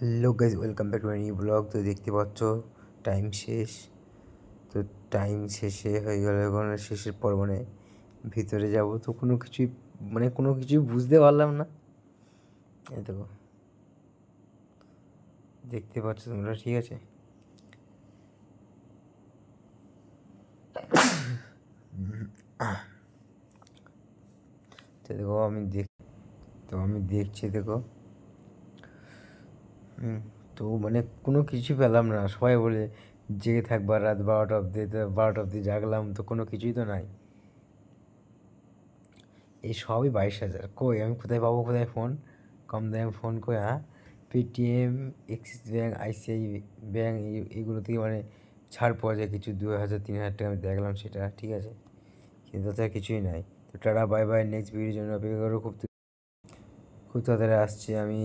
Hello guys, welcome back to new blog. তো দেখতে পাচ্ছ টাইম শেষ। তো টাইম শেষে হয়ে গেল, এখন শেষের পর ভিতরে যাব। তো কোনো কিছুই বুঝতে পারলাম না। এই দেখো, দেখতে পাচ্ছ তোমরা, ঠিক আছে? তো দেখো, আমি দেখছি, দেখো। তো কোনো কিছু পেলাম না। সবাই বলে জেগে থাকবার রাত 12টা অবধি, তো 12টা অবধি জাগলাম, তো কোনো কিছুই তো নাই। এই সবই 22,000। কই আমি কোথায় পাবো? কোথায় ফোন? কম দামে ফোন কই? হ্যাঁ, Paytm, axis bank, ICI bank, এইগুলো থেকে ছাড় পাওয়া যায় কিছু, 2,000 3,000 টাকা। আমি দেখলাম সেটা, ঠিক আছে, কিন্তু তাছাড়া কিছুই নাই। তো টাটা, বাই বাই। নেক্সট ভিডিওর জন্য অপেক্ষা করো। খুব খুব তাড়াতাড়ি আসছি আমি।